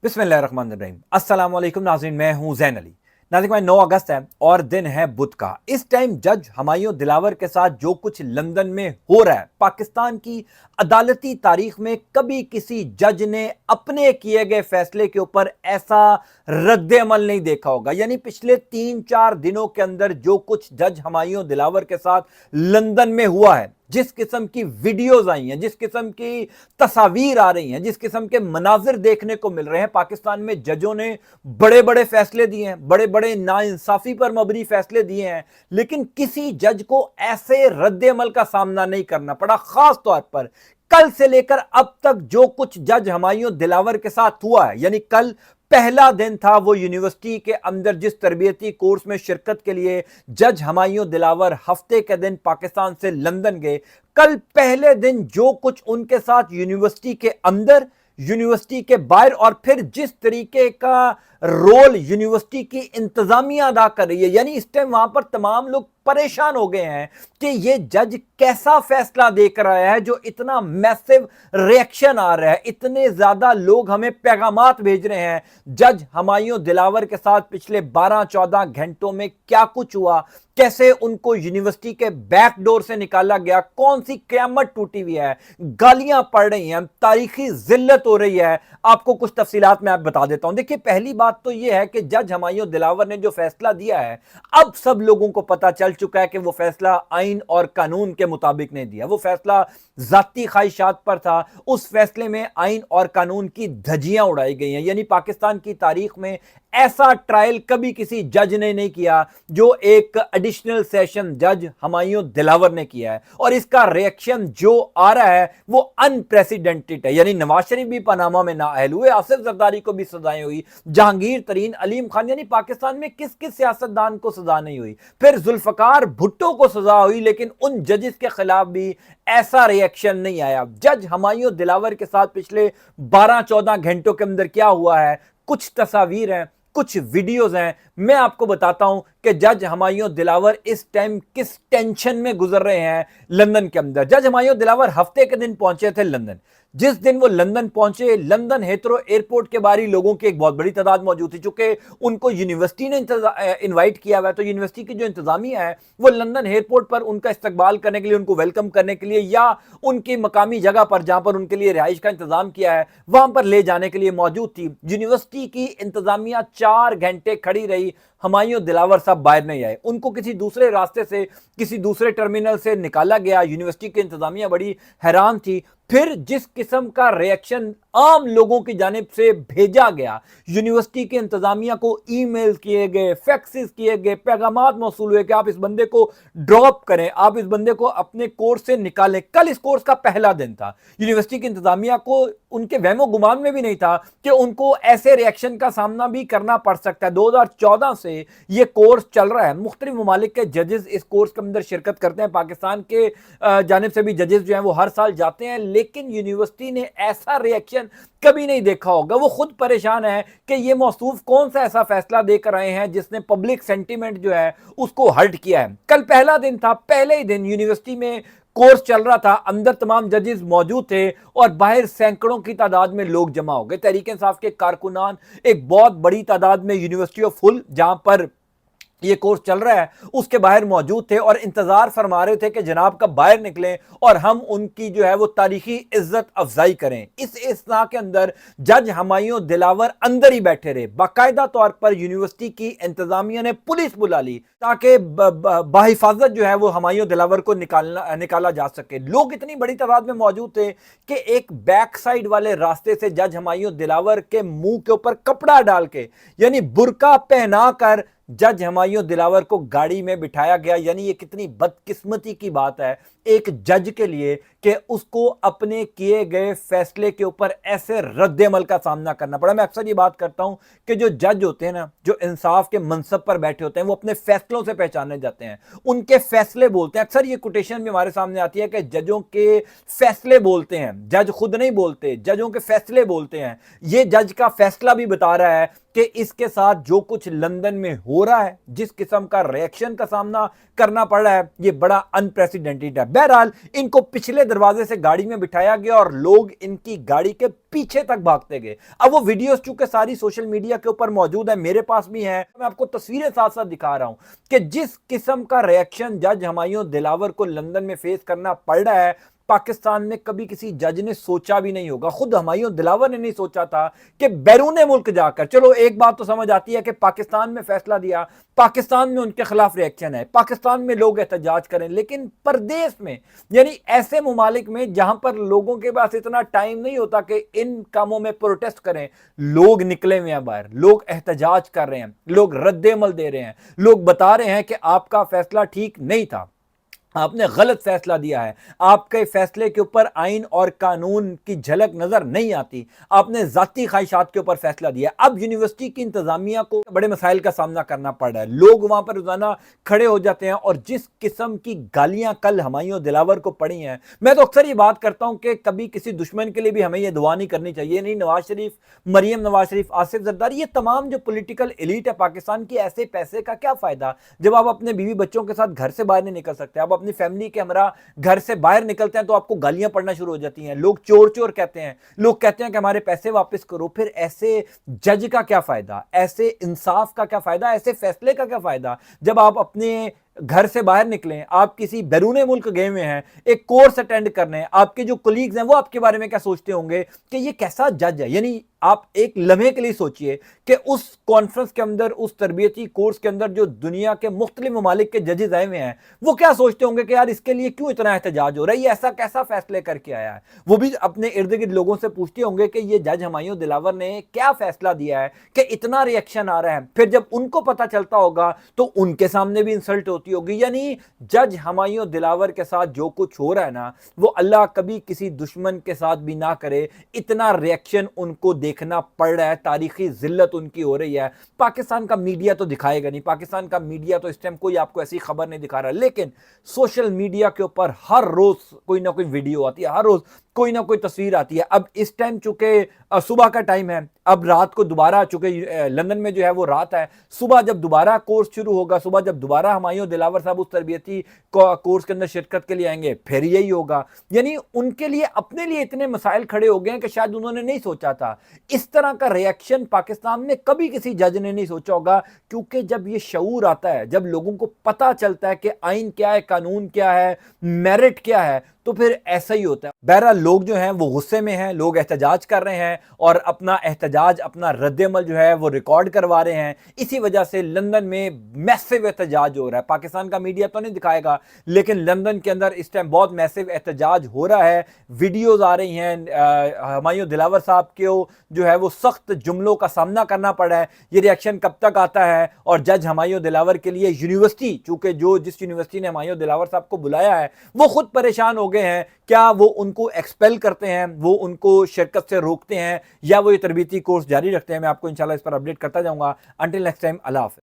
बिस्मिल्लाहिर्रहमानिर्रहीम। अस्सलाम वालेकुम नाज़रीन, मैं हूं ज़ैन अली। नाज़रीन भाई 9 अगस्त है और दिन है बुध का। इस टाइम जज हुमायूं दिलावर के साथ जो कुछ लंदन में हो रहा है, पाकिस्तान की अदालती तारीख में कभी किसी जज ने अपने किए गए फैसले के ऊपर ऐसा रद्द अमल नहीं देखा होगा। यानी पिछले 3-4 दिनों के अंदर जो कुछ जज हुमायूं दिलावर के साथ लंदन में हुआ है, जिस किस्म की वीडियोज आई हैं, जिस किस्म की तस्वीर आ रही हैं, जिस किस्म के मनाजिर देखने को मिल रहे हैं, पाकिस्तान में जजों ने बड़े बड़े फैसले दिए हैं, बड़े बड़े नाइंसाफी पर मबनी फैसले दिए हैं, लेकिन किसी जज को ऐसे रद्द अमल का सामना नहीं करना पड़ा। खास तौर पर कल से लेकर अब तक जो कुछ जज हुमायूं दिलावर के साथ हुआ है, यानी कल पहला दिन था वो यूनिवर्सिटी के अंदर जिस तरबियती कोर्स में शिरकत के लिए जज हुमायूं दिलावर हफ्ते के दिन पाकिस्तान से लंदन गए। कल पहले दिन जो कुछ उनके साथ यूनिवर्सिटी के अंदर, यूनिवर्सिटी के बाहर और फिर जिस तरीके का रोल यूनिवर्सिटी की इंतजामिया अदा कर रही है, यानी इस टाइम वहां पर तमाम लोग परेशान हो गए हैं कि ये जज कैसा फैसला देकर आया है जो इतना मैसिव रिएक्शन आ रहा है, इतने ज्यादा लोग हमें पैगामात भेज रहे हैं। जज हुमायूं दिलावर के साथ पिछले 12-14 घंटों में क्या कुछ हुआ, कैसे उनको यूनिवर्सिटी के बैक डोर से निकाला गया, कौन सी क़यामत टूटी हुई है, गालियां पड़ रही हैं, तारीखी जिल्लत हो रही है, आपको कुछ तफसीलात मैं आप बता देता हूं। देखिए, पहली बात तो यह है कि जज हुमायूं दिलावर ने जो फैसला दिया है, अब सब लोगों को पता चल चुका है कि वो फैसला आइन और कानून के मुताबिक नहीं दिया, वो फैसला जाती ख्वाहिशात पर था। उस फैसले में आइन और कानून की धज्जियां उड़ाई गई हैं। यानी पाकिस्तान की तारीख में ऐसा ट्रायल कभी किसी जज ने नहीं किया जो एक एडिशनल सेशन जज हुमायूं दिलावर ने किया है, और इसका रिएक्शन जो आ रहा है वो अनप्रेसिडेंटेड है। यानी नवाज शरीफ भी पनामा में नाअहल हुए, आसिफ जरदारी को भी सजाएं हुई, जहांगीर तरीन, अलीम खान, यानी पाकिस्तान में किस किस सियासतदान को सजा नहीं हुई, फिर जुल्फकार भुट्टो को सजा हुई, लेकिन उन जजेस के खिलाफ भी ऐसा रिएक्शन नहीं आया। जज हुमायूं दिलावर के साथ पिछले 12-14 घंटों के अंदर क्या हुआ है, कुछ तस्वीर हैं, कुछ वीडियोज हैं, मैं आपको बताता हूं कि जज हुमायूं दिलावर इस टाइम किस टेंशन में गुजर रहे हैं लंदन के अंदर। जज हुमायूं दिलावर हफ्ते के दिन पहुंचे थे लंदन। जिस दिन वो लंदन पहुंचे, लंदन हेथरो एयरपोर्ट के बाहर ही लोगों की एक बहुत बड़ी तादाद मौजूद थी, चूंकि उनको यूनिवर्सिटी ने इनवाइट किया हुआ है, तो यूनिवर्सिटी की जो इंतजामिया है वो लंदन एयरपोर्ट पर उनका इस्तकबाल करने के लिए, उनको वेलकम करने के लिए, या उनकी मकामी जगह पर जहां पर उनके लिए रिहाइश का इंतजाम किया है वहां पर ले जाने के लिए मौजूद थी। यूनिवर्सिटी की इंतजामिया 4 घंटे खड़ी रही, हुमायूं दिलावर साहब बाहर नहीं आए, उनको किसी दूसरे रास्ते से, किसी दूसरे टर्मिनल से निकाला गया। यूनिवर्सिटी की इंतजामिया बड़ी हैरान थी। फिर जिस किस्म का रिएक्शन आम लोगों की जानिब से भेजा गया, यूनिवर्सिटी के इंतजामिया को ईमेल किए गए, फैक्सेस किए गए, पैगामात मौसूल हुए कि आप इस बंदे को ड्रॉप करें, आप इस बंदे को अपने कोर्स से निकालें। कल इस कोर्स का पहला दिन था। यूनिवर्सिटी की इंतजामिया को उनके वहमो गुमान में भी नहीं था कि उनको ऐसे रिएक्शन का सामना भी करना पड़ सकता है। 2014 से ये कोर्स चल रहा है, मुख्तलिफ ममालिक के जजेस इस कोर्स के अंदर शिरकत करते हैं, पाकिस्तान के जानिब से भी जजेस जो हैं वो हर साल जाते हैं, लेकिन यूनिवर्सिटी ने ऐसा रिएक्शन कभी नहीं देखा होगा। वो खुद परेशान है कि ये मौसूफ कौन सा ऐसा फैसला देकर आए हैं जिसने पब्लिक सेंटीमेंट जो है उसको हर्ट किया है। कल पहला दिन था, पहले ही दिन यूनिवर्सिटी में कोर्स चल रहा था, अंदर तमाम जजेस मौजूद थे और बाहर सैकड़ों की तादाद में लोग जमा हो गए। तहरीक इंसाफ के कारकुनान एक बहुत बड़ी तादाद में यूनिवर्सिटी ऑफ फुल, जहां पर ये कोर्स चल रहा है, उसके बाहर मौजूद थे और इंतजार फरमा रहे थे कि जनाब कब बाहर निकलें और हम उनकी जो है वो तारीखी इज्जत अफजाई करें। इस इस्ना के अंदर जज हुमायूं दिलावर अंदर ही बैठे रहे। बाकायदा तौर पर यूनिवर्सिटी की इंतजामिया ने पुलिस बुला ली ताकि बाहिफाजत जो है वो हुमायूं दिलावर को निकाला जा सके। लोग इतनी बड़ी तादाद में मौजूद थे कि एक बैक साइड वाले रास्ते से जज हुमायूं दिलावर के मुंह के ऊपर कपड़ा डाल के, यानी बुर्का पहना कर जज हुमायूं दिलावर को गाड़ी में बिठाया गया। यानी ये कितनी बदकिस्मती की बात है एक जज के लिए कि उसको अपने किए गए फैसले के ऊपर ऐसे रद्द अमल का सामना करना पड़ा। मैं अक्सर ये बात करता हूं कि जो जज होते हैं ना, जो इंसाफ के मनसब पर बैठे होते हैं, वो अपने फैसलों से पहचाने जाते हैं, उनके फैसले बोलते हैं। अक्सर ये कोटेशन भी हमारे सामने आती है कि जजों के फैसले बोलते हैं, जज खुद नहीं बोलते, जजों के फैसले बोलते हैं। ये जज का फैसला भी बता रहा है کہ اس کے ساتھ جو کچھ لندن میں ہو رہا ہے, جس قسم کا ریئیکشن کا سامنا کرنا پڑ رہا ہے, یہ بڑا انپریسیڈنٹڈ ہے. بہرحال ان کو پچھلے دروازے سے گاڑی میں بٹھایا گیا اور لوگ ان کی گاڑی کے پیچھے تک بھاگتے گئے. اب وہ ویڈیوز چونکہ ساری سوشل میڈیا کے اوپر موجود ہے, میرے پاس بھی ہیں, میں آپ کو تصویریں ساتھ ساتھ دکھا رہا ہوں کہ جس قسم کا ریئیکشن جج ہمایوں دلاور کو لندن میں فیس کرنا پڑ رہا ہے, پاکستان میں کبھی کسی جج نے سوچا بھی نہیں ہوگا. خود ہمایوں دلاور نے نہیں سوچا تھا کہ بیرون ملک جا کر, چلو ایک بات تو سمجھ آتی ہے کہ پاکستان میں فیصلہ دیا, پاکستان میں ان کے خلاف ریئیکشن ہے, پاکستان میں لوگ احتجاج کریں, لیکن پردیس میں یعنی ایسے ممالک میں جہاں پر لوگوں کے پاس اتنا ٹائم نہیں ہوتا کہ ان کاموں میں پروٹیسٹ کریں, لوگ نکلے ہوئے ہیں باہر, لوگ احتجاج کر رہے ہیں, لوگ رد عمل دے رہے ہیں, لوگ بتا رہے ہیں کہ آپ کا فیصلہ ٹھیک نہیں تھا, آپ نے غلط فیصلہ دیا ہے, آپ کے فیصلے کے اوپر آئین اور قانون کی جھلک نظر نہیں آتی, آپ نے ذاتی خواہشات کے اوپر فیصلہ دیا. اب یونیورسٹی کی انتظامیہ کو بڑے مسائل کا سامنا کرنا پڑ رہا ہے, لوگ وہاں پر روزانہ کھڑے ہو جاتے ہیں, اور جس قسم کی گالیاں کل ہمایوں دلاور کو پڑی ہیں, میں تو اکثر یہ بات کرتا ہوں کہ کبھی کسی دشمن کے لیے بھی ہمیں یہ دعا نہیں کرنی چاہیے. نہیں, نواز شریف, مریم نواز شریف, آصف زرداری, یہ تمام جو پولیٹیکل ایلیٹ ہے پاکستان کی, ایسے پیسے کا کیا فائدہ جب آپ اپنے بیوی بچوں کے ساتھ گھر سے باہر نہیں نکل سکتے, آپ اپنی فیملی کے ہمراہ گھر سے باہر نکلتے ہیں تو آپ کو گالیاں پڑنا شروع ہو جاتی ہیں, لوگ چور چور کہتے ہیں, لوگ کہتے ہیں کہ ہمارے پیسے واپس کرو. پھر ایسے جج کا کیا فائدہ, ایسے انصاف کا کیا فائدہ, ایسے فیصلے کا کیا فائدہ جب آپ اپنے گھر سے باہر نکلیں, آپ کسی بیرون ملک گئے ہوئے ہیں ایک کورس اٹینڈ کرنے, آپ کے جو کولیگز ہیں وہ آپ کے بارے میں کیا سوچتے ہوں گے کہ یہ کیسا جج ہے. یعنی آپ ایک لمحے کے لیے سوچئے کہ اس کانفرنس کے اندر, اس تربیتی کورس کے اندر جو دنیا کے مختلف ممالک کے ججز آئے ہوئے ہیں, وہ کیا سوچتے ہوں گے کہ یار اس کے لیے کیوں اتنا احتجاج ہو رہا ہے, یہ ایسا کیسا فیصلے کر کے آیا ہے. وہ بھی اپنے ارد گرد لوگوں سے پوچھتے ہوں گے کہ یہ جج ہمایوں دلاور نے کیا فیصلہ دیا ہے کہ اتنا ریئیکشن آ رہا ہے. پھر جب ان کو پتہ چلتا ہوگا تو ان کے سامنے بھی انسلٹ ہوتی ہوگی. یعنی جج ہمایوں دلاور کے ساتھ جو کچھ ہو رہا ہے نا, وہ اللہ کبھی کسی دشمن کے ساتھ بھی نہ کرے. اتنا ریئیکشن ان کو دیکھنا پڑ رہا ہے, تاریخی ذلت ان کی ہو رہی ہے. پاکستان کا میڈیا تو دکھائے گا نہیں, پاکستان کا میڈیا تو اس ٹائم کوئی آپ کو ایسی خبر نہیں دکھا رہا, لیکن سوشل میڈیا کے اوپر ہر روز کوئی نہ کوئی ویڈیو آتی ہے, ہر روز کوئی نہ کوئی تصویر آتی ہے. اب اس ٹائم چونکہ صبح کا ٹائم ہے, اب رات کو دوبارہ, چونکہ لندن میں جو ہے وہ رات ہے, صبح جب دوبارہ کورس شروع ہوگا, صبح جب دوبارہ ہمایوں دلاور صاحب اس تربیتی کورس کے اندر شرکت کے لیے آئیں گے, پھر یہی ہوگا. یعنی ان کے لیے, اپنے لیے اتنے مسائل کھڑے ہو گئے ہیں کہ شاید انہوں نے نہیں سوچا تھا. اس طرح کا ریئیکشن پاکستان میں کبھی کسی جج نے نہیں سوچا ہوگا, کیونکہ جب یہ شعور آتا ہے, جب لوگوں کو پتہ چلتا ہے کہ آئین کیا ہے, قانون کیا ہے, میرٹ کیا ہے, تو پھر ایسا ہی ہوتا ہے. بہرحال لوگ جو ہیں وہ غصے میں ہیں, لوگ احتجاج کر رہے ہیں اور اپنا احتجاج, اپنا رد عمل جو ہے وہ ریکارڈ کروا رہے ہیں. اسی وجہ سے لندن میں میسو احتجاج ہو رہا ہے. پاکستان کا میڈیا تو نہیں دکھائے گا, لیکن لندن کے اندر اس ٹائم بہت میسو احتجاج ہو رہا ہے. ویڈیوز آ رہی ہیں, ہمایوں دلاور صاحب کے جو ہے وہ سخت جملوں کا سامنا کرنا پڑ رہا ہے. یہ ریئیکشن کب تک آتا ہے, اور جج ہمایوں دلاور کے لیے یونیورسٹی, چونکہ جس یونیورسٹی نے ہمایوں دلاور صاحب کو بلایا ہے وہ خود پریشان ہو گئے ہیں. کیا وہ ان کو ایکسپیل کرتے ہیں, وہ ان کو شرکت سے روکتے ہیں, یا وہ یہ تربیتی کورس جاری رکھتے ہیں؟ میں آپ کو انشاءاللہ اس پر اپڈیٹ کرتا جاؤں گا. انٹل نیکسٹ ٹائم, اللہ حافظ.